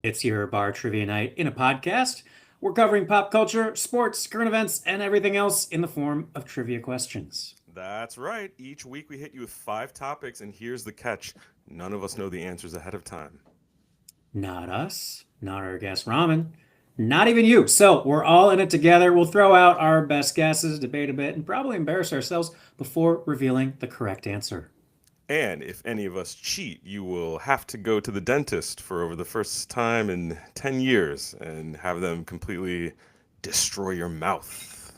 It's your bar trivia night in a podcast. We're covering pop culture, sports, current events, and everything else in the form of trivia questions. That's right. Each week we hit you with five topics, and here's the catch: none of us know the answers ahead of time. Not us, not our guest Ramen, not even you. So we're all in it together. We'll throw out our best guesses, debate a bit, and probably embarrass ourselves before revealing the correct answer. And if any of us cheat, you will have to go to the dentist for over the first time in 10 years and have them completely destroy your mouth.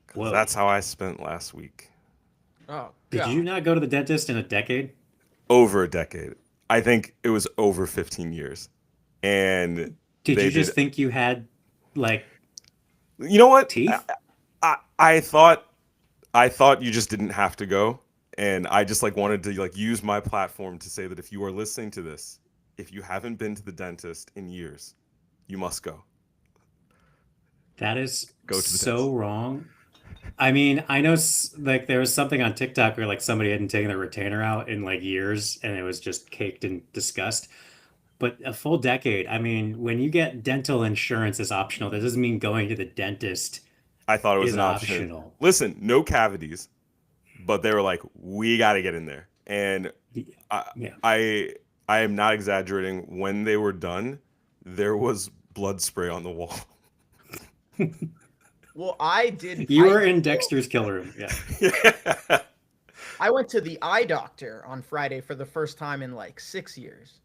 Because Whoa. that's how I spent last week. Oh Did you God. not go to the dentist in a decade? Over a decade. I think it was over 15 years. And Did they you did. just think you had like You know what? teeth? I thought you just didn't have to go, and I just like wanted to like use my platform to say that if you are listening to this, if you haven't been to the dentist in years, you must go. That is Go to the so dentist. wrong. I mean, I know like there was something on TikTok where like somebody hadn't taken their retainer out in like years and it was just caked in disgust. But a full decade, I mean, when you get dental insurance as optional, that doesn't mean going to the dentist I thought it was is an option. optional. Listen, no cavities, but they were like, we got to get in there, and I, Yeah. I, I am not exaggerating. When they were done, there was blood spray on the wall. Well, I did. You I were did in go. Dexter's Kill Room. Yeah. Yeah. I went to the eye doctor on Friday for the first time in like 6 years.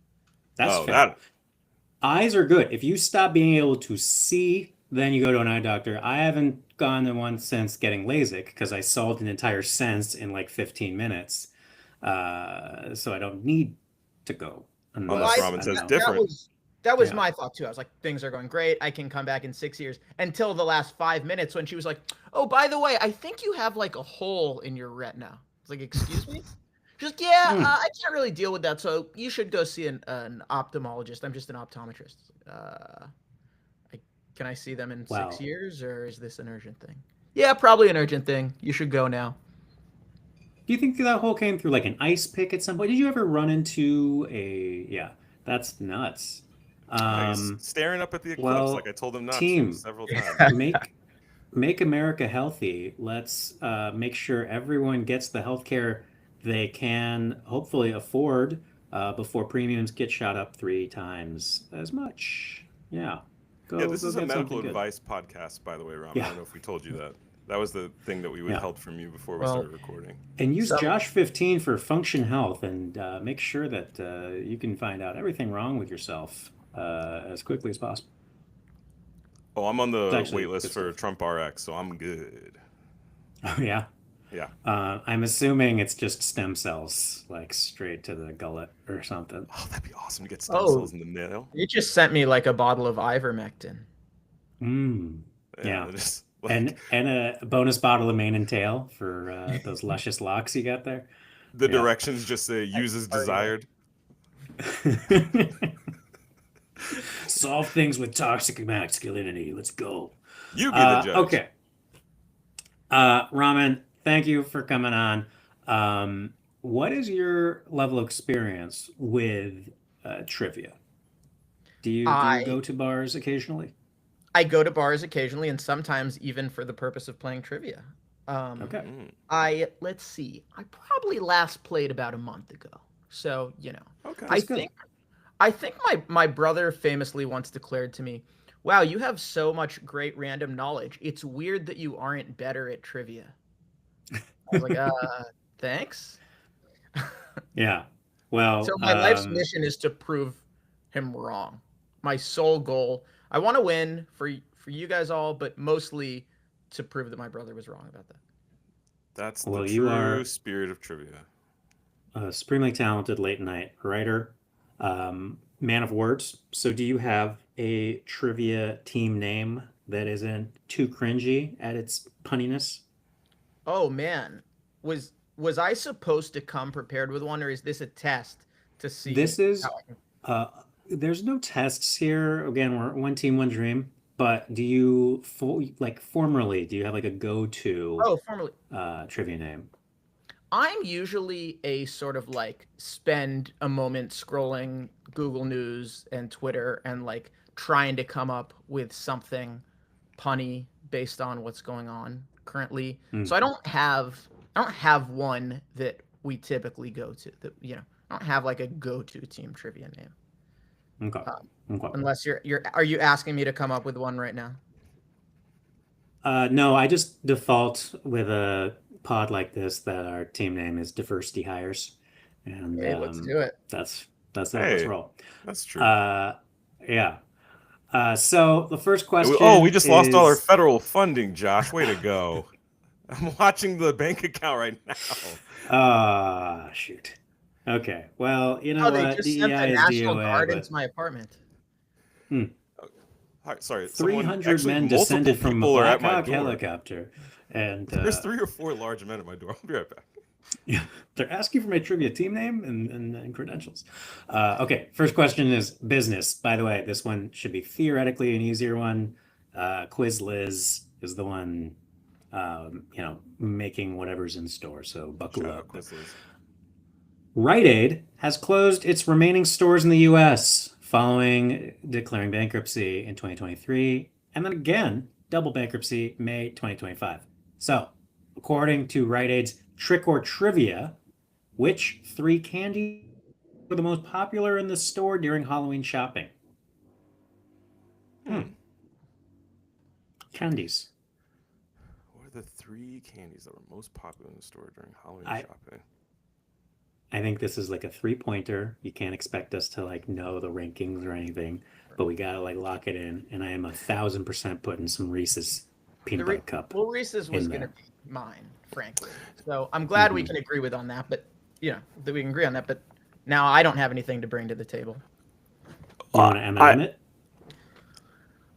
That's Oh, fair. that. Eyes are good. If you stop being able to see, then you go to an eye doctor. I haven't gone to one since getting LASIK because I solved an entire sentence in like 15 minutes. So I don't need to go Well, Unless I unless Ramen I don't says that, know. that different. was that was Yeah. my thought too. I was like, things are going great. I can come back in 6 years. Until the last 5 minutes when she was like, "Oh, by the way, I think you have like a hole in your retina." It's like, "Excuse me." She's like, "Yeah, Hmm. I can't really deal with that, so you should go see an ophthalmologist. I'm just an optometrist." I, can I see them in six Wow. years, or is this an urgent thing? Yeah, probably an urgent thing. You should go now. Do you think that hole came through like an ice pick at some point? Did you ever run into a, yeah, that's nuts. He's Um, staring up at the eclipse like well, I told him not to team, several times. make America healthy. Let's make sure everyone gets the health care they can hopefully afford before premiums get shot up 3 times as much. Yeah. Yeah, Go this go is a get medical something good. advice podcast, by the way, Ram. I Yeah. don't know if we told you that. That was the thing that we Yeah. withheld from you before we Well, started recording. And use some Josh 15 for Function Health and make sure that you can find out everything wrong with yourself as quickly as possible. Oh, I'm on It's the wait actually list good for stuff. Trump RX, so I'm good. Oh, yeah. Yeah. I'm assuming it's just stem cells, like straight to the gullet or something. Oh, that'd be awesome to get stem oh, cells in the mail. you just sent me like a bottle of ivermectin. Mm. Yeah, Yeah. just like And a bonus bottle of mane and tail for those luscious locks you got there. the Yeah. directions just say use as Cardio. desired. Solve things with toxic masculinity. Let's go. You be the judge. Okay. Ramen, thank you for coming on. What is your level of experience with trivia? Do you I go to bars occasionally? I go to bars occasionally and sometimes even for the purpose of playing trivia. Um, Okay. Mm, let's see. I probably last played about a month ago. So, okay. I That's good. think I think my brother famously once declared to me, "Wow, you have so much great random knowledge. It's weird that you aren't better at trivia." I was like, thanks." Yeah. So Well, my life's mission is to prove him wrong. My sole goal. I want to win for you guys all, but mostly to prove that my brother was wrong about that. That's the well, you true are spirit of trivia. a supremely talented late night writer, man of words. So, do you have a trivia team name that isn't too cringy at its punniness? Oh man, was I supposed to come prepared with one, or is this a test to see This how is I can? uh there's no tests here. Again, we're one team, one dream. But do you like formerly, do you have like a go-to Oh, formally. trivia name? I'm usually a sort of like spend a moment scrolling Google News and Twitter and like trying to come up with something punny based on what's going on currently. Hmm. So I don't have one that we typically go to. That I don't have like a go-to team trivia name. Okay. Um, Okay. unless are you asking me to come up with one right now? No, I just default with a pod like this that our team name is Diversity Hires, and Hey, let's do it. that's it. Let's Hey, roll. that's true. Yeah. So the first Oh, we question just lost all our is, federal funding, Josh. Way to go. I'm watching the bank account right now. shoot. Okay. Well, you know Oh, they what? just sent the DEI is National DOA, Guard but into my apartment. hmm. Hi, sorry, someone 300 actually, men multiple descended from a people are at Black my Hawk door. helicopter, and There's 3 or 4 large men at my door. I'll be right back. yeah, they're asking for my trivia team name and credentials. Okay, first question is business. By the way, this one should be theoretically an easier one. Quiz Liz is the one, making whatever's in store. So buckle Shout out up. Quizliz. Rite Aid has closed its remaining stores in the US following declaring bankruptcy in 2023, and then again, double bankruptcy May 2025. So, according to Rite Aid's Trick or Trivia, which three candies were the most popular in the store during Halloween shopping? Hmm. Candies. What are the 3 candies that were most popular in the store during Halloween I shopping? I think this is like a three-pointer. You can't expect us to like know the rankings or anything, but we gotta like lock it in. And I am 1,000% putting some Reese's The peanut Re- butter cup well, Reese's was in going to there. be mine, frankly. So I'm glad we Hmm. can agree with on that. But that we can agree on that. But now I don't have anything to bring to the table. You Uh, want to I M&M it?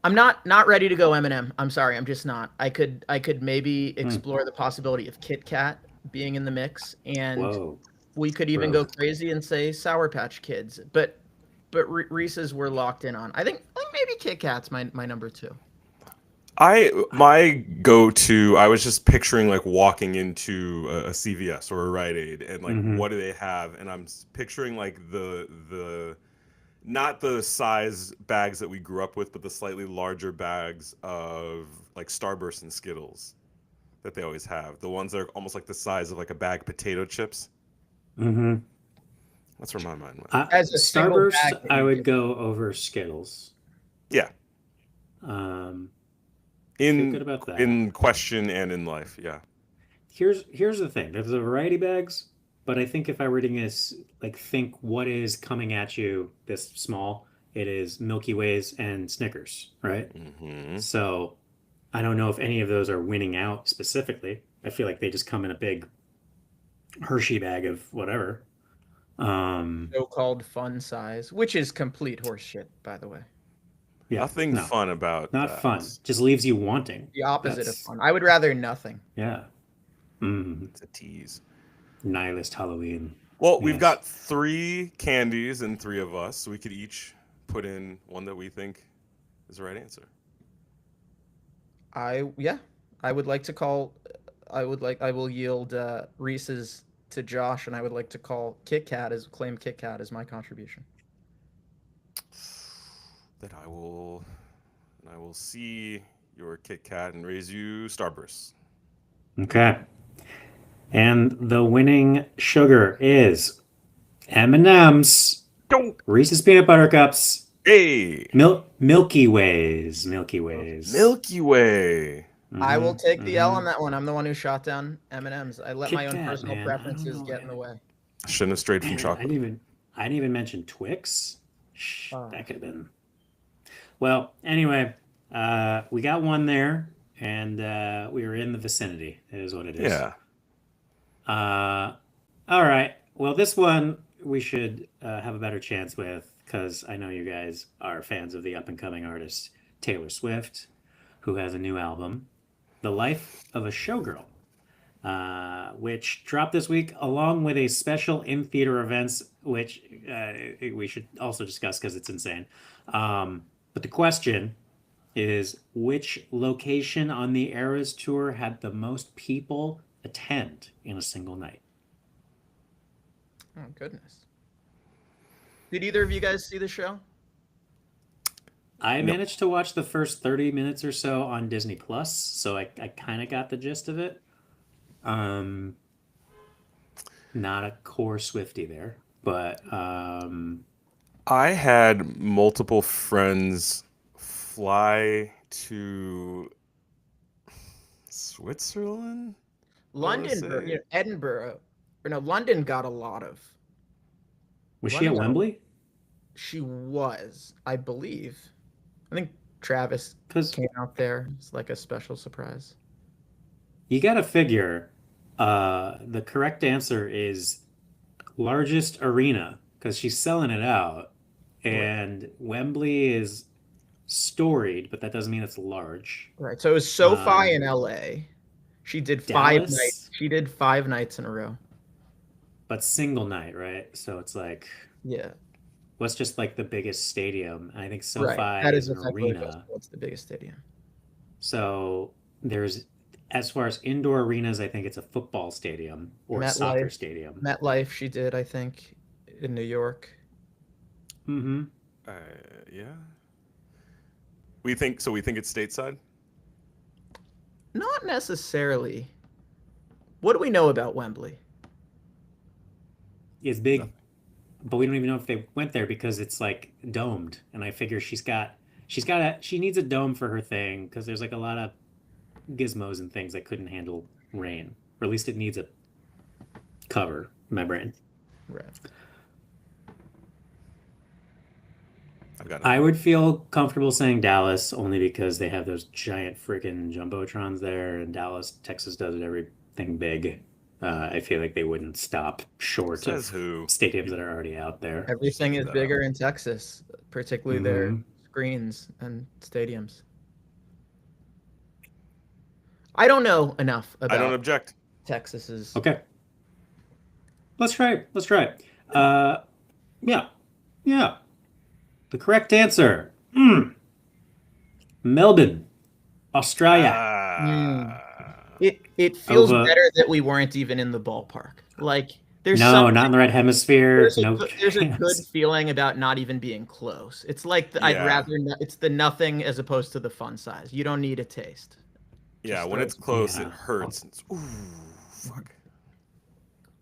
I'm not ready to go M&M. I'm sorry, I'm just not. I could maybe Hmm. explore the possibility of Kit Kat being in the mix, and Whoa, we could even go rogue. crazy and say Sour Patch Kids. But Reese's we're locked in on. I think maybe Kit Kat's my number two. my go-to, I was just picturing like walking into a CVS or a Rite Aid and like Mm-hmm. what do they have, and I'm picturing like the not the size bags that we grew up with, but the slightly larger bags of like Starburst and Skittles that they always have. The ones that are almost like the size of like a bag of potato chips. Mm-hmm. That's where my mind went. As a single Starburst, bag that I you would could. go over Skittles. Yeah, Um, Feel good in about that. in question and in life. Yeah. Here's the thing. There's a variety bags, but I think if I were to like think what is coming at you this small, it is Milky Ways and Snickers, right? Hmm. So I don't know if any of those are winning out specifically. I feel like they just come in a big Hershey bag of whatever. Um, So-called fun size, which is complete horseshit, by the way. yeah, Nothing no, fun about not fun. that. Just leaves you wanting. The opposite of That's fun. I would rather nothing. yeah. Mm, It's a tease. nihilist Halloween. Well, we've Yes. got 3 candies and 3 of us, so we could each put in one that we think is the right answer. Yeah, I would like to call. I will yield Reese's to Josh, and I would like to claim Kit Kat as my contribution. That I will see your Kit Kat and raise you Starburst. Okay. And the winning sugar is M&M's, Don't. Reese's Peanut Butter Cups, Hey, Milky Ways, Milky Ways. Milky Way. I will take the L Mm-hmm. on that one. I'm the one who shot down M&Ms. I let my Kit own Kat, personal man. I don't preferences know. get in the way. Shouldn't have strayed from Man, chocolate. I didn't even mention Twix. Uh, That could have been. Well, anyway, we got one there, and we were in the vicinity. It is what it is. Yeah. All right. Well, this one we should have a better chance with because I know you guys are fans of the up and coming artist Taylor Swift, who has a new album, The Life of a Showgirl, which dropped this week along with a special in theater events, which we should also discuss because it's insane. But the question is which location on the Eras tour had the most people attend in a single night? Oh goodness. Did either of you guys see the show? I No. managed to watch the first 30 minutes or so on Disney Plus, so I kind of got the gist of it. Um, Not a core Swiftie there, but I had multiple friends fly to Switzerland, I want to London, say. Edinburgh, or no, London got a lot of. was she London at got a lot. Wembley? She was, I believe. I think Travis Because came out there. It's like a special surprise. you got to figure the correct answer is largest arena because she's selling it out. Right. And Wembley is storied, but that doesn't mean it's large. Right. So it was SoFi Um, in LA. She did 5 nights. Dallas, She did 5 nights in a row. but single night, right? So it's like, Yeah. what's just like the biggest stadium? And I think Right. SoFi That is is an effectively arena. what's the biggest stadium. So there's, as far as indoor arenas, I think it's a football stadium or a soccer MetLife. stadium. MetLife, she did, I think, in New York. Hmm. Uh, yeah. We think it's stateside? Not necessarily. What do we know about Wembley? It's big, Nothing. but we don't even know if they went there because it's like domed. And I figure she needs a dome for her thing because there's like a lot of gizmos and things that couldn't handle rain, or at least it needs a cover. My brain. Right. I've got I nothing. would feel comfortable saying Dallas only because they have those giant freaking jumbotrons there, and Dallas, Texas does it everything big. I feel like they wouldn't stop short Says of who? stadiums You that are already out there. just Everything made is that up. bigger in Texas, particularly their Hmm. screens and stadiums. I don't know enough I don't about object. Texas's. Okay, let's try it. Let's try it. Yeah, yeah. The correct answer, Melbourne, Australia. Mm. Ah. It feels Over. better that we weren't even in the ballpark. Like there's No, something not in the right hemisphere. No there's a good chance. feeling about not even being close. It's like I'd Yeah. rather it's the nothing as opposed to the fun size. You don't need a taste. Yeah, Just when throw it's it. close, it Yeah. hurts. It's, ooh, fuck.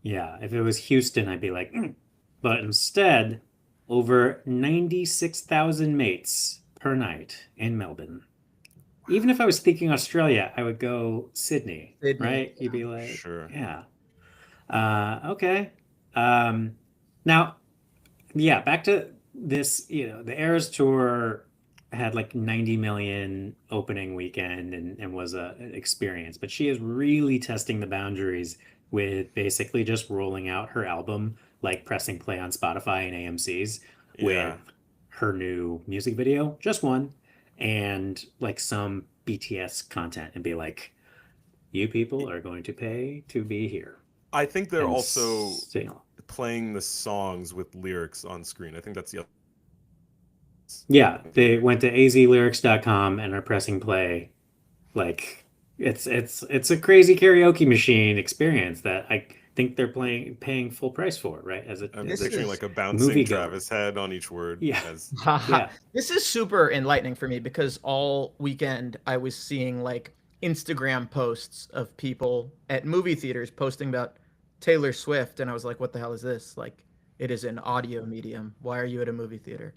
Yeah, if it was Houston, I'd be like, "Mm." But instead, over 96,000 mates per night in Melbourne. Even if I was thinking Australia, I would go Sydney, Sydney. right? You'd be like, Sure. yeah. Okay. Um, Now, yeah, back to this, the Eras Tour had like 90 million opening weekend and was an experience, but she is really testing the boundaries with basically just rolling out her album, like pressing play on Spotify and AMC's with Yeah. her new music video, just one, and like some BTS content and be like, you people are going to pay to be here I think they're and also sing. playing the songs with lyrics on screen. I think that's the other. Yeah, they went to azlyrics.com and are pressing play. Like it's a crazy karaoke machine experience that I think they're paying full price for, right? As a I'm This as a picturing is like a bouncing moviegoer. Travis head on each word Yeah, as yeah. This is super enlightening for me because all weekend I was seeing like Instagram posts of people at movie theaters posting about Taylor Swift, and I was like, what the hell is this? Like, it is an audio medium. Why are you at a movie theater?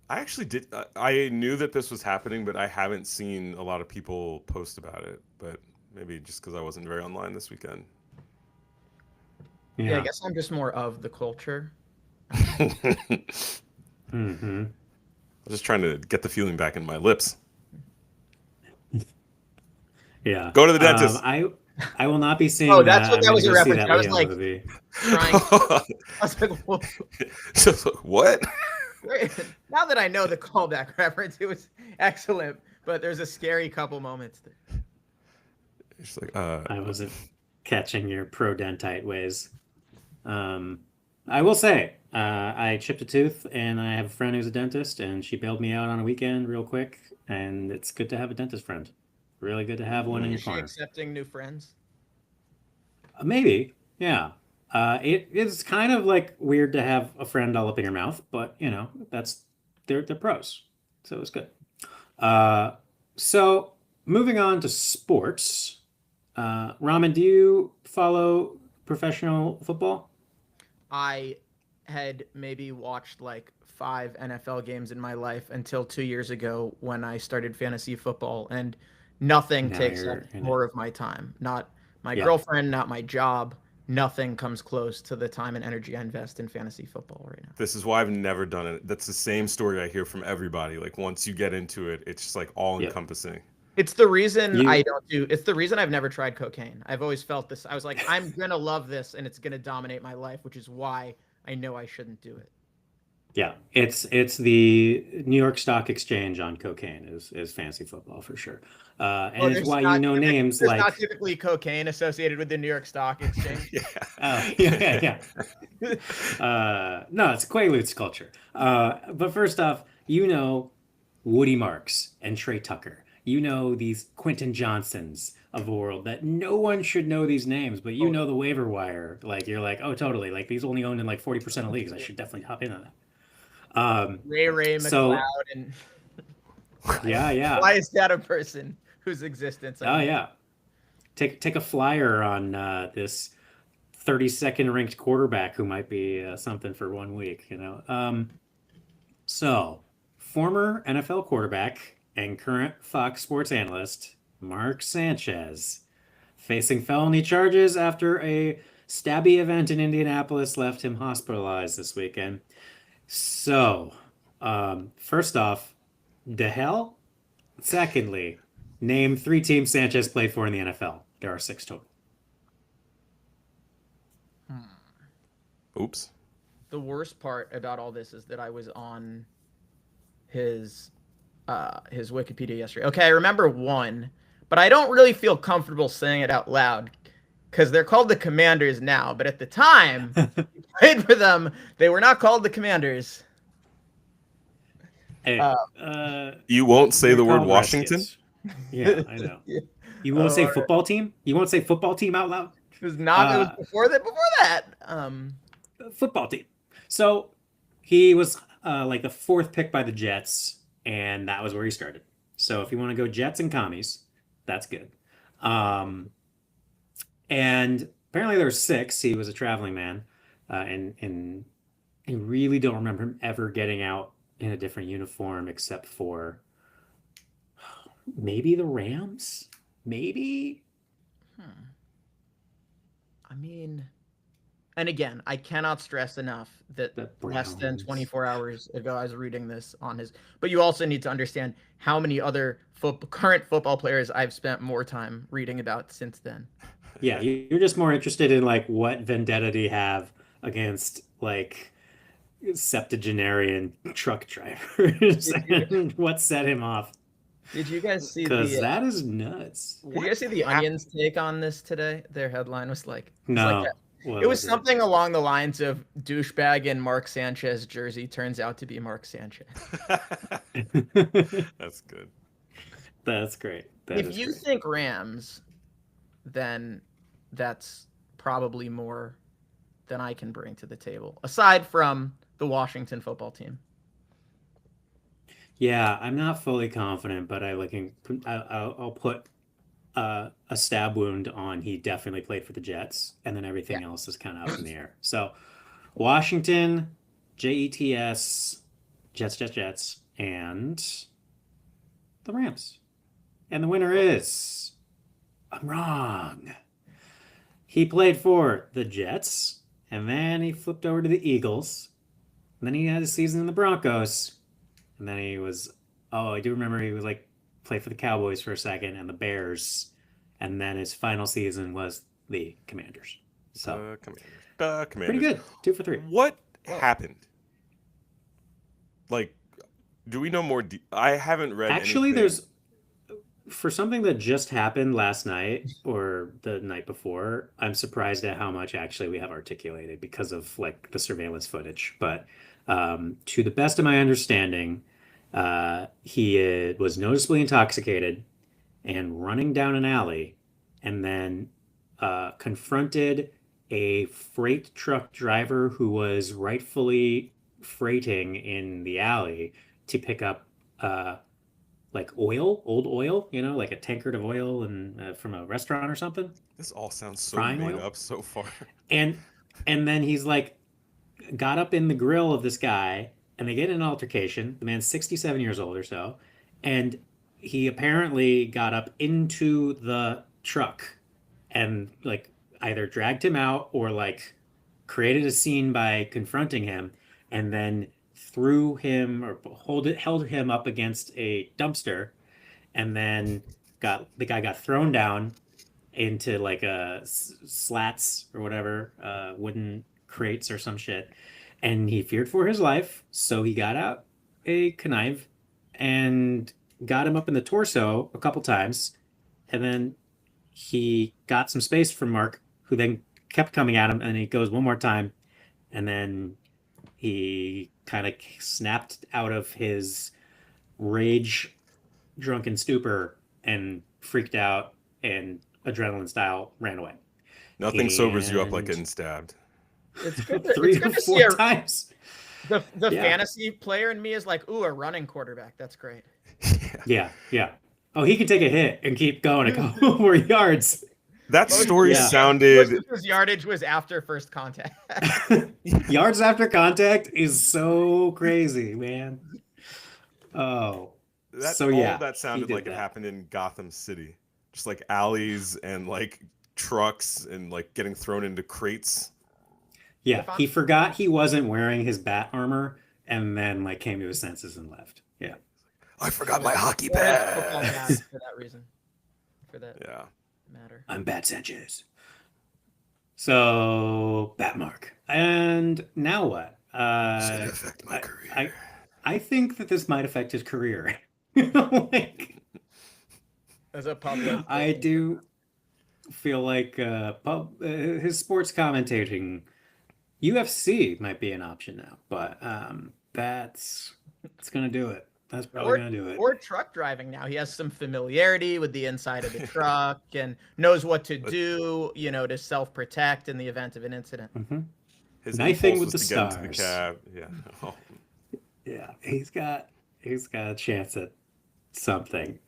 I actually did. I knew that this was happening, but I haven't seen a lot of people post about it. But maybe just because I wasn't very online this weekend. Yeah, I Yeah. guess I'm just more of the culture. I'm Hmm. just trying to get the feeling back in my lips. Yeah. Go to the dentist. I will not be Oh, seeing that's that. what I'm that gonna was a go see reference. that I was Leo like movie. trying. I was like, well, What? now that I know the callback reference, it was excellent. But there's a scary couple moments there. It's like, I wasn't catching your pro dentite ways. Um, I will say, I chipped a tooth, and I have a friend who's a dentist, and she bailed me out on a weekend real quick, and it's good to have a dentist friend. Really good to have one in mm, your Is she corner. accepting new friends? Maybe, yeah. It is kind of like weird to have a friend all up in your mouth, but that's they're pros, so it's good. Uh, so moving on to sports, Ramen, do you follow professional football? I had maybe watched like 5 NFL games in my life until 2 years ago when I started fantasy football, and nothing Now takes up you're in it. more of my time. Not my Yeah. girlfriend, not my job. Nothing comes close to the time and energy I invest in fantasy football right now. This is why I've never done it. That's the same story I hear from everybody. Like once you get into it, it's just like all Yep. encompassing. It's the reason I You don't do. It's the reason I've never tried cocaine. I've always felt this. I was like, I'm gonna love this, and it's gonna dominate my life, which is why I know I shouldn't do it. Yeah, it's the New York Stock Exchange on cocaine is fantasy football for sure, Well, and it's why you know names there's not like typically cocaine associated with the New York Stock Exchange. oh yeah yeah no, it's Quaaludes culture. But first off, Woody Marks and Trey Tucker. You know these Quentin Johnsons of the world that no one should know these names, but you know Totally. the waiver wire. Like you're like, oh, totally. Like these only owned in like 40% of leagues. I should definitely hop in on that. Ray So McLeod, and yeah, why yeah. is that a person whose existence I Oh know? yeah. Take a flyer on this 32nd ranked quarterback who might be something for 1 week. So, former NFL quarterback and current Fox Sports analyst Mark Sanchez facing felony charges after a stabby event in Indianapolis left him hospitalized this weekend. So, first off, the hell? Secondly, name 3 teams Sanchez played for in the NFL. There are 6 total. Hmm. Oops. The worst part about all this is that I was on his his Wikipedia yesterday. Okay, I remember one, but I don't really feel comfortable saying it out loud because they're called the Commanders now. But at the time he played for them, they were not called the Commanders. Hey, Uh, You won't say they're the word called Washington? Redskins. Yeah, I know. You won't say or football team? You won't say football team out loud? it was not. It was Uh, before that. Before that. football team. So he was like the 4th pick by the Jets, and that was where he started. So if you want to go Jets and commies, that's good. Um, and apparently there were 6. He was a traveling man, and I really don't remember him ever getting out in a different uniform except for maybe the Rams, maybe Hmm. I mean, and again, I cannot stress enough that the less than Browns. 24 hours ago I was reading this on his. But you also need to understand how many other current football players I've spent more time reading about since then. Yeah, you're just more interested in like what vendetta do you have against like septuagenarian truck drivers Did you and what set him off? did you guys see Because the that is nuts. did you guys What see the Onion's happened? take on this today? Their headline was like No, it what was was it? something along the lines of douchebag in Mark Sanchez jersey turns out to be Mark Sanchez. That's good. That's great. That If is you great. think Rams, then that's probably more than I can bring to the table, aside from the Washington football team. Yeah, I'm not fully confident, but I'll put a stab wound on he definitely played for the Jets, and then Yeah. everything else is kind of up in the air. So Washington, Jets, Jets, and the Rams. And the winner is I'm wrong. He played for the Jets, and then he flipped over to the Eagles, and then he had a season in the Broncos, and then he was oh, I do remember he was like played for the Cowboys for a second and the Bears, and then his final season was the Commanders. So The Commanders. The pretty Commanders. good, 2 for 3. What Well, happened? Like, do we know more? I haven't read Actually, anything. there's for something that just happened last night or the night before, I'm surprised at how much actually we have articulated because of like the surveillance footage. But to the best of my understanding, he was noticeably intoxicated and running down an alley, and then confronted a freight truck driver who was rightfully freighting in the alley to pick up uh like oil, old oil, like a tankard of oil and from a restaurant or something, This all sounds so frying made oil. up so far. And then he's like got up in the grill of this guy and they get in an altercation. The man's 67 years old or so. And he apparently got up into the truck and like either dragged him out or like created a scene by confronting him and then threw him or held him up against a dumpster and then the guy got thrown down into like a slats or whatever, wooden crates or some shit, and he feared for his life, so he got out a knife and got him up in the torso a couple times, and then he got some space from Mark, who then kept coming at him, and he goes one more time, and then he kind of snapped out of his rage drunken stupor and freaked out and adrenaline style ran away. Nothing sobers you up like And getting stabbed. It's good. three It's or good to four see times. the Yeah. fantasy player in me is like, ooh, a running quarterback. That's great. Yeah, yeah. Oh, he can take a hit and keep going a couple more yards. That Most- story Yeah. Most sounded. of his yardage was after first contact. Yards after contact is so crazy, man. Oh, That So, all yeah, of that he sounded did like it that. happened in Gotham City, just like alleys and like trucks and like getting thrown into crates. yeah. If I'm- He forgot he wasn't wearing his bat armor and then like came to his senses and left. Yeah. I forgot my hockey Or his football pad. hat for that reason. For that Yeah, matter. I'm Bat Sanchez. So, Batmark. And now what? it's gonna affect my I- career. I think that this might affect his career. Like, As a public. I do feel like his sports commentating, UFC might be an option now, but it's gonna do it. That's probably gonna do it. Or truck driving now. He has some familiarity with the inside of the truck and knows what to do, to self-protect in the event of an incident. Mhm. His knifing impulse with was the to get into the stars. cab. Yeah. Oh, Yeah, he's got a chance at something.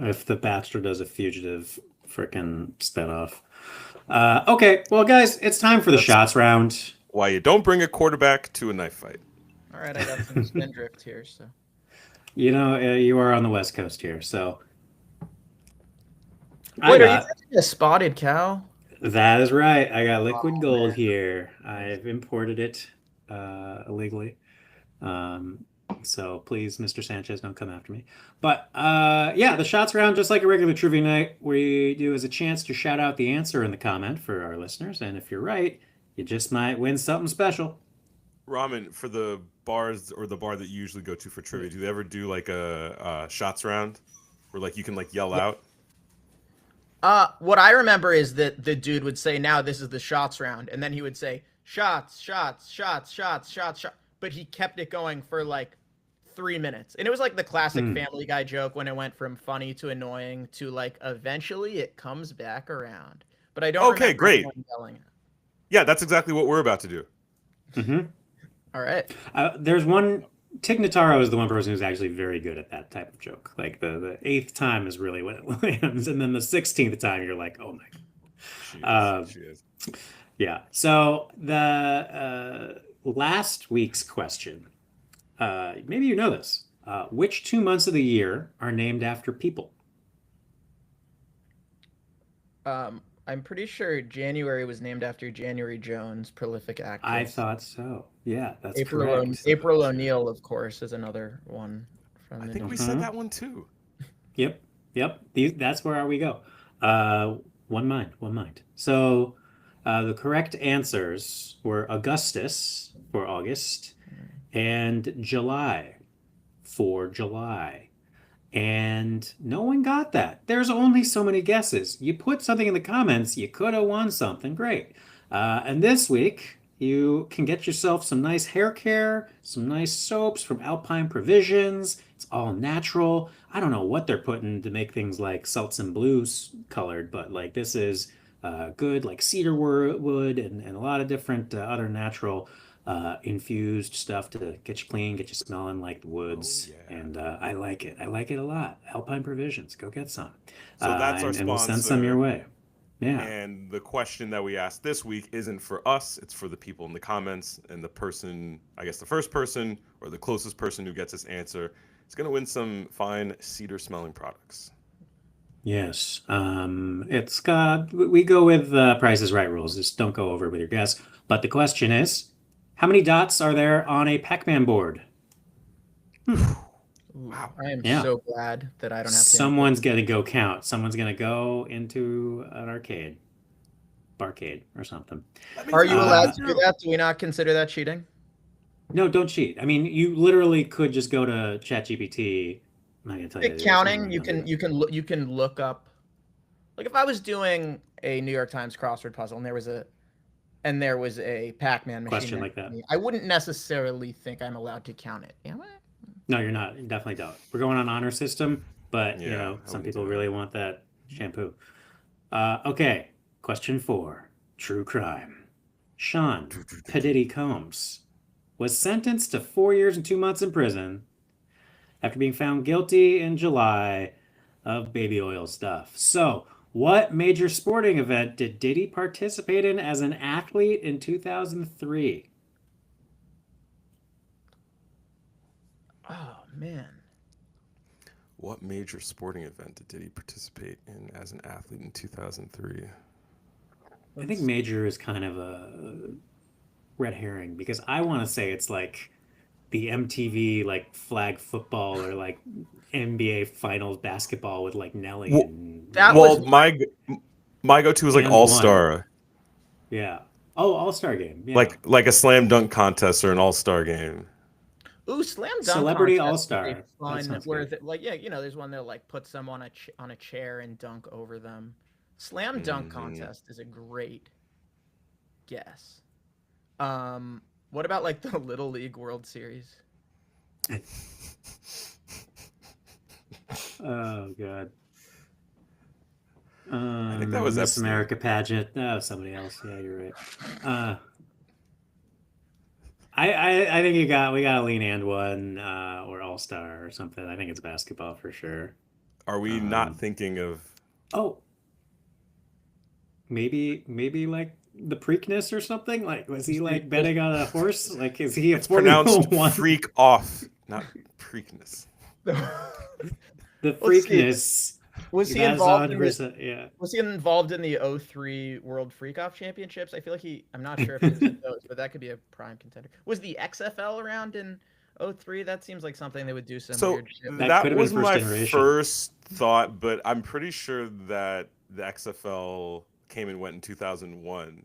If the Bachelor does a fugitive freaking spinoff. Okay, well, guys, it's time for the That's- shots round. why you don't bring a quarterback to a knife fight? All right, I got some spindrift here, so. You are on the West Coast here, so I Wait, are you got drinking a spotted cow? that is right. I got liquid Oh, gold man. here. I've imported it illegally. So please, Mr. Sanchez, don't come after me. But yeah, the shots round, just like a regular trivia night, we do as a chance to shout out the answer in the comment for our listeners. And if you're right, you just might win something special. Ramen, for the bars or the bar that you usually go to for trivia, do they ever do like a shots round where like you can like yell out? What I remember is that the dude would say, now this is the shots round. And then he would say, shots, shots, shots, shots, shots, shots. But he kept it going for like 3 minutes. And it was like the classic Family Guy joke when it went from funny to annoying to like eventually it comes back around. But I don't Okay, remember great. anyone yelling it. Yeah, that's exactly what we're about to do. Hmm. All right. There's one. Tig Notaro is the one person who's actually very good at that type of joke. Like the eighth time is really when it lands, and then the 16th time you're like, oh my God. She is. Yeah. So the last week's question, maybe you know this. Which 2 months of the year are named after people? I'm pretty sure January was named after January Jones, prolific actress. I thought so. Yeah, that's April, correct. April O'Neil, of course, is another one. From I the think we Mhm. said that one too. Yep. That's where we go. One mind. So the correct answers were Augustus for August and July for July. And no one got that. There's only so many guesses. You put something in the comments, you could have won something great. And this week, you can get yourself some nice hair care, some nice soaps from Alpine Provisions. It's all natural. I don't know what they're putting to make things like salts and blues colored, but like this is good, like cedar wood and a lot of different other natural infused stuff to get you clean, get you smelling like the Oh woods. yeah. And I like it. I like it a lot. Alpine Provisions, go get some. So that's our And we'll send some your sponsor. way. Yeah. And the question that we asked this week isn't for us, it's for the people in the comments. And the person, I guess the first person or the closest person who gets this answer is going to win some fine cedar smelling products. Yes. It's got, we go with Price is Right rules. Just don't go over with your guess. But the question is, how many dots are there on a Pac-Man board? Ooh, Wow. I am Yeah. so glad that I don't have to. Someone's gonna go count. Someone's gonna go into an barcade or something. Are you allowed Uh, to do that? Do we not consider that cheating? no, don't cheat. I mean, you literally could just go to ChatGPT. I'm not gonna tell you there's Counting, one you number. you can look up. Like if I was doing a New York Times crossword puzzle and there was a Pac-Man machine Question next like to that. me, I wouldn't necessarily think I'm allowed to count it. Am I? No, you're not. You definitely don't. We're going on honor system, but you Yeah, know, I some wouldn't people do that. really want that shampoo. Okay, question 4. True crime. Sean Padiddy Combs was sentenced to 4 years and 2 months in prison after being found guilty in July of baby oil stuff. So, what major sporting event did Diddy participate in as an athlete in 2003? Oh man. What major sporting event did he participate in as an athlete in 2003? I think major is kind of a red herring because I want to say it's like the MTV like flag football or like NBA finals basketball with like Nelly Well, and That like was well my go-to is like and one. All-Star, Yeah. Oh, All-Star game. Yeah. like a slam dunk contest or an All-Star game. Slam dunk Celebrity contest is a All-Star. That fun sounds where good. like there's one that like put someone on a chair and dunk over them. Slam dunk Hmm. contest is a great guess. What about like the Little League World Series? Oh God. I think that was Miss Epstein. America pageant. Oh, somebody else. Yeah, you're right. Uh, I think we got to lean and one or All Star or something. I think it's basketball for sure. Are we not Um, thinking of oh, maybe like the Preakness or something. Like, was he like betting on a horse? Like, is he a it's Formula pronounced One? freak off, not Preakness. The Let's see. Preakness. Was he That's involved in the 100%. Yeah. Was he involved in the '03 World Freak-Off Championships? I feel like I'm not sure if he was in those, but that could be a prime contender. Was the XFL around in '03? That seems like something they would do some So weird shit. That that could have been was first my generation. first thought, but I'm pretty sure that the XFL came and went in 2001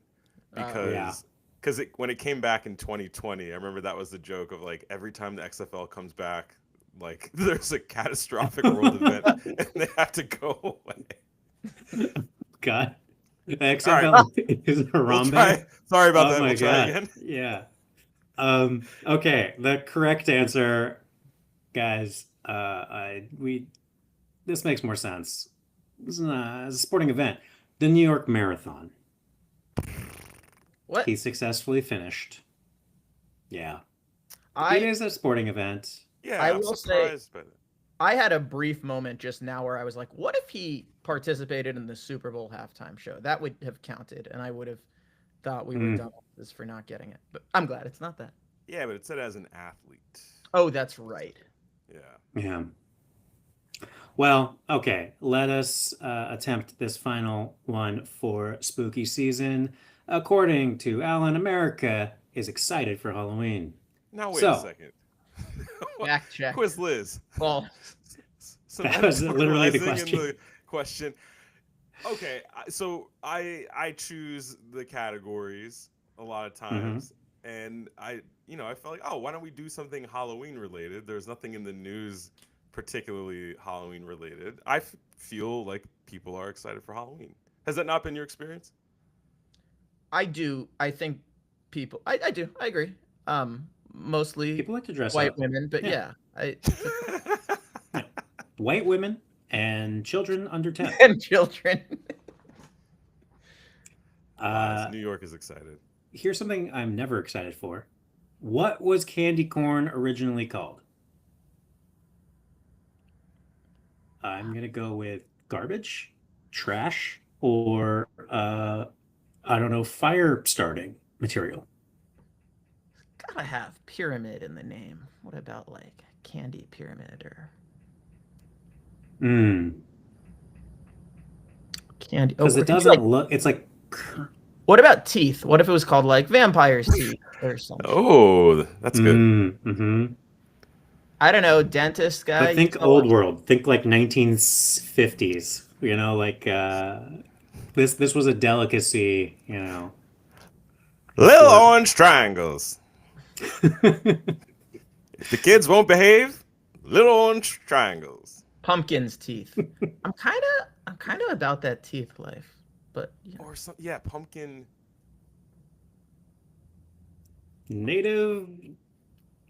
Yeah. because when it came back in 2020, I remember that was the joke of like every time the XFL comes back, like there's a catastrophic world event and they have to go away. God. The All right, XFL is we'll Harambe. try. Sorry about Oh that. my We'll try God. again. Yeah. Okay. The correct answer, guys, this makes more sense. This is a sporting event. The New York Marathon. What? He successfully finished. Yeah. It I is a sporting event. Yeah, I I'm will say surprised by that. I had a brief moment just now where I was like, what if he participated in the Super Bowl halftime show? That would have counted, and I would have thought we were Mm, dumb for not getting it. But I'm glad it's not that. Yeah, but it said as an athlete. Oh, that's right. Yeah. yeah. Well, okay. Let us attempt this final one for spooky season. According to Alan, America is excited for Halloween. Now wait a So, second. Fact check. Quiz Liz. Well, Some that was literally the editorializing in question. the question. Okay, so I choose the categories a lot of Hmm. times, and I felt like, oh, why don't we do something Halloween related? There's nothing in the news particularly Halloween related. I feel like people are excited for Halloween. Has that not been your experience? I do. I think people. I do. I agree. Mostly People like to dress white up. women, but Yeah. yeah, Yeah. White women and children under 10. and children. Lies. Uh, New York is excited. Here's something I'm never excited for. What was candy corn originally called? I'm gonna go with garbage, trash, or I don't know, fire starting material. Gotta have pyramid in the name. What about like candy pyramid or Hmm. candy? Oh, Because or it could you like? doesn't look. It's like, What about teeth? What if it was called like vampire's teeth or some shit? Oh, that's good. mm-hmm. I don't know, dentist guy. But You think tell old us. world. Think like 1950s. You know, like this was a delicacy. You know, Little before. orange triangles. If the kids won't behave, little orange triangles. Pumpkin's teeth. I'm kind of about that teeth life, but you know. Or some, yeah, pumpkin. Native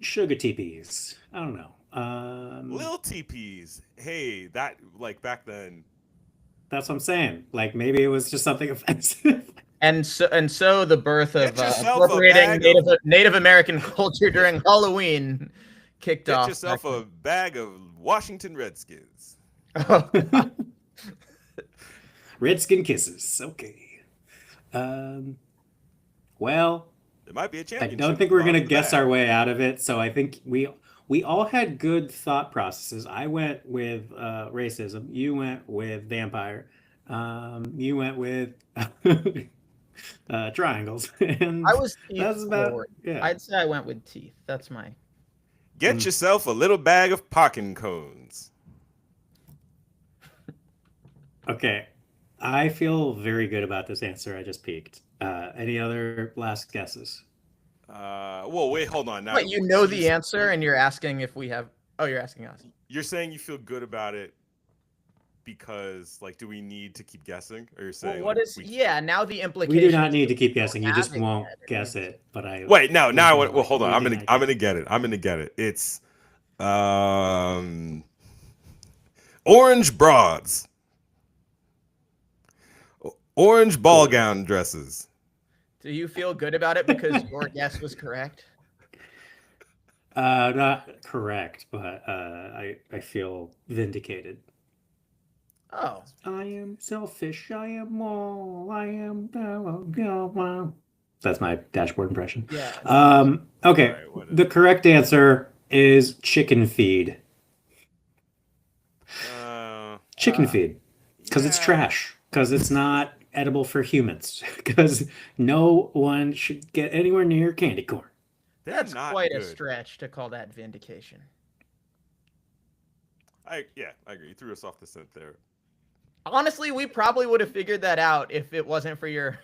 sugar teepees. I don't know. Little teepees. Hey, that, like, back then. That's what I'm saying. Like maybe it was just something offensive. And so the birth of Get yourself a incorporating bag of Native American culture during Halloween kicked Get off back yourself a bag of Washington Redskins. then. Oh, God. Redskin kisses. Okay. Um, well, There might be a I championship don't at think the we're bottom gonna of the guess bag. our way out of it. So I think we all had good thought processes. I went with racism. You went with vampire. You went with triangles, I and was teeth that's about forward. yeah. I'd say I went with teeth. That's my. Get Mm. yourself a little bag of parking cones. Okay, I feel very good about this answer. I just peaked. Any other last guesses? Well, wait, hold on. Now, What, you know the answer and you're asking if we have. Oh, you're asking us. you're saying you feel good about it because, like, do we need to keep guessing? Or you're Well, saying, what like, is? Yeah, now the We do implication not is need that to keep we don't guessing. You have just it won't yet. It guess means it. But I Wait, no, there's now, no well, like hold on. losing I'm idea. gonna get it. I'm gonna get it. It's, um, orange broads. Orange ball Cool. gown dresses. Do you feel good about it because your guess was correct? Not correct, but I feel vindicated. Oh, I am selfish. I am all. I am. That's my dashboard impression. yeah, it's nice. All Okay. right, what is The it? correct answer is chicken feed. Chicken Uh, feed. Because it's Yeah. trash. Because it's not edible for humans. Because no one should get anywhere near candy corn. They're that's not quite a good. stretch to call that vindication. I agree. You threw us off the scent there. Honestly, we probably would have figured that out if it wasn't for your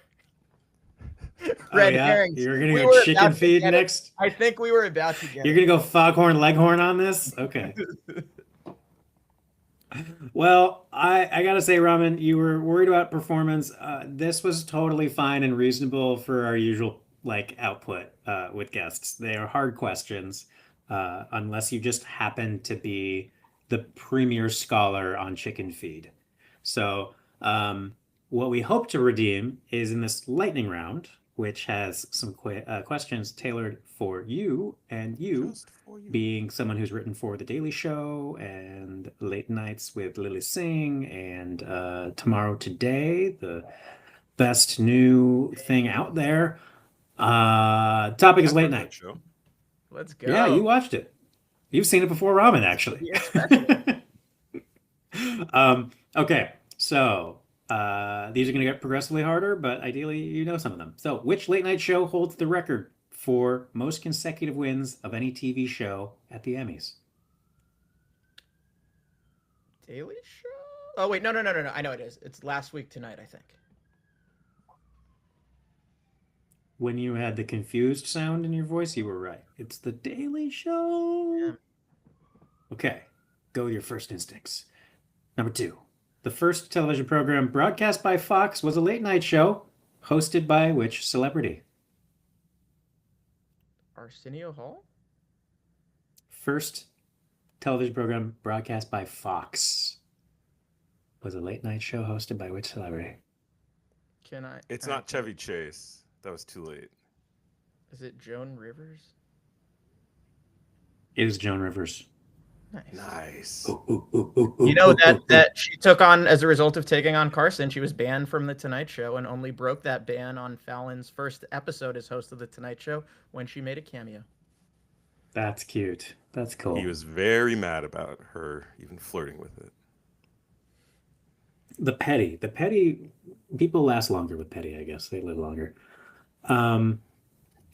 Oh red yeah, herrings. you're gonna We go were chicken about to feed get it. next. I think we were about to get You're it. gonna go foghorn leghorn on this. Okay. Well, I gotta say, Ramen, you were worried about performance. This was totally fine and reasonable for our usual like output with guests. They are hard questions, unless you just happen to be the premier scholar on chicken feed. So, what we hope to redeem is in this lightning round, which has some questions tailored for you and you Just for you. being someone who's written for The Daily Show and Late Nights with Lily Singh and Tomorrow Today, the best new thing out there. Topic is I've late heard of that night. show. Let's Yeah, you go. watched it. You've seen it before Ramen, This could actually. be a special. Okay, so these are going to get progressively harder, but ideally you know some of them. So, which late night show holds the record for most consecutive wins of any TV show at the Emmys? Daily Show? Oh wait, no. I know it is. It's last week tonight, I think. When you had the confused sound in your voice, you were right. It's The Daily Show. Yeah. Okay, go with your first instincts. Number two, the first television program broadcast by Fox was a late night show hosted by which celebrity? Arsenio Hall? First television program broadcast by Fox was a late night show hosted by which celebrity? Can I? It's all right, not Chevy Chase. That was too late. Is it Joan Rivers? It is Joan Rivers. Nice. Nice. You know that she took on, as a result of taking on Carson, she was banned from the Tonight Show and only broke that ban on Fallon's first episode as host of the Tonight Show when she made a cameo. That's cute. That's He cool. was very mad about her even flirting with it. The petty people last longer with petty, I guess. They live longer.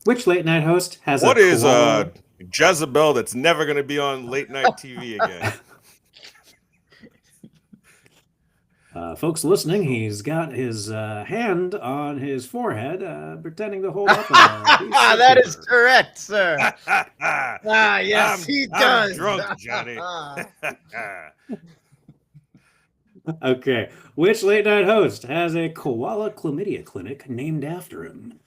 Which late night host has What a is koala? Jezebel that's never going to be on late night TV again? Folks listening, he's got his hand on his forehead, pretending to hold up a piece of That is paper. correct, sir. Yes, he does. I'm drunk, Johnny. Okay. Which late night host has a koala chlamydia clinic named after him?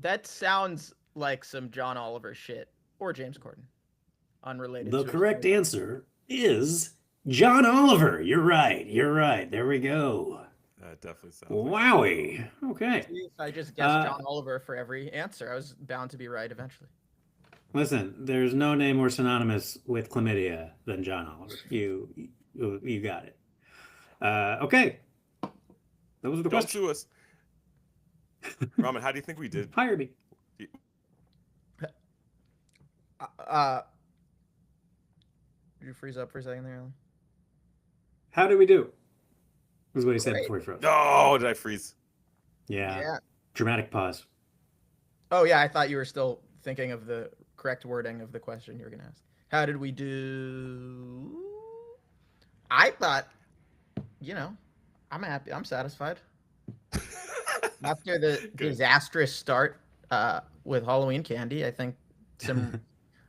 That sounds like some John Oliver shit or James Corden. Unrelated. The to correct it. answer is John Oliver. You're right. You're right. There we go. That definitely sounds like Wowie. Okay. If I just guessed John Oliver for every answer, I was bound to be right eventually. Listen, there's no name more synonymous with chlamydia than John Oliver. You got it. Okay. That was the Don't question. sue us. Romen, how do you think we did? Hire me. Did you freeze up for a second there, Alain? How did we do? Was what he said Great. before he froze. Oh, did I freeze? Yeah. Dramatic pause. Oh, yeah. I thought you were still thinking of the correct wording of the question you were going to ask. How did we do? I thought, I'm happy. I'm satisfied. After the disastrous start with Halloween Candy, I think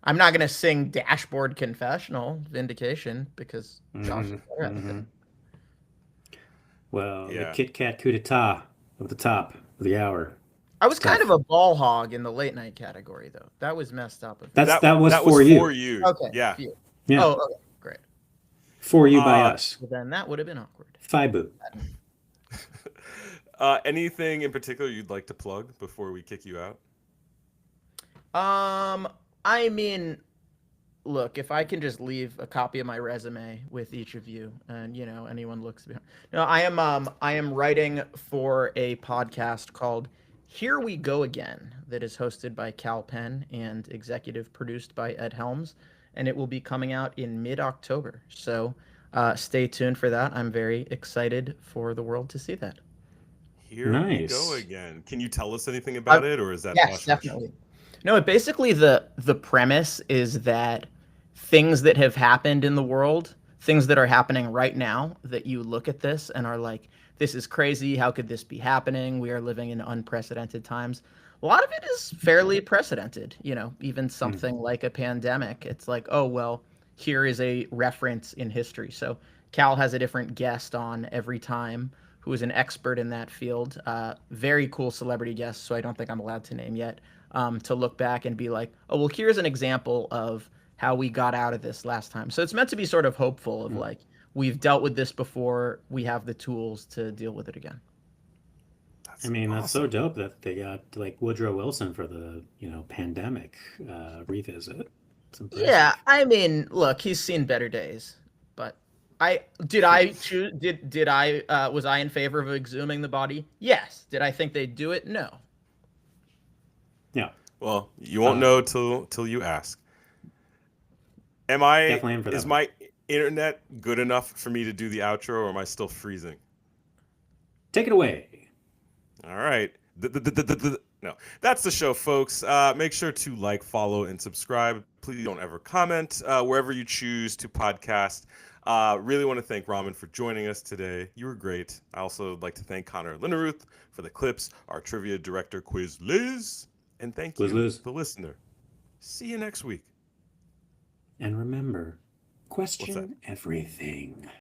I'm not going to sing Dashboard Confessional Vindication because Josh is better at it. Well, Yeah. the Kit Kat coup d'etat of the top of the hour. I was kind of a ball hog in the late night category, though. That was messed up. That was for for you. you. Okay. Yeah. Yeah. Oh, okay. Great. For you by us. Well, then that would have been awkward. Fibu. Anything in particular you'd like to plug before we kick you out? I mean, look, if I can just leave a copy of my resume with each of you, and anyone looks behind. No, I am writing for a podcast called Here We Go Again that is hosted by Cal Penn and executive produced by Ed Helms, and it will be coming out in mid-October. So stay tuned for that. I'm very excited for the world to see that. Here we go again. Can you tell us anything about it, or is that yes, definitely? No, basically the premise is that things that have happened in the world, things that are happening right now, that you look at this and are like, this is crazy. How could this be happening? We are living in unprecedented times. A lot of it is fairly precedented, even something like a pandemic. It's like, oh, well, here is a reference in history. So Cal has a different guest on every time who is an expert in that field. Very cool celebrity guest, so I don't think I'm allowed to name yet, to look back and be like, oh, well, here's an example of how we got out of this last time. So it's meant to be sort of hopeful of like, we've dealt with this before, we have the tools to deal with it again. That's so dope that they got like Woodrow Wilson for the, pandemic revisit. Yeah, look, he's seen better days, but was I in favor of exhuming the body? Yes. Did I think they'd do it? No. Yeah. Well, you won't know till you ask. Is my internet good enough for me to do the outro, or am I still freezing? Take it away. All right. No, that's the show, folks. Make sure to like, follow, and subscribe. Please don't ever comment wherever you choose to podcast. Really want to thank Romen for joining us today. You were great. I also would like to thank Connor Linneruth for the clips, our trivia director, Quiz Liz, and thank you, the listener. See you next week. And remember, question everything.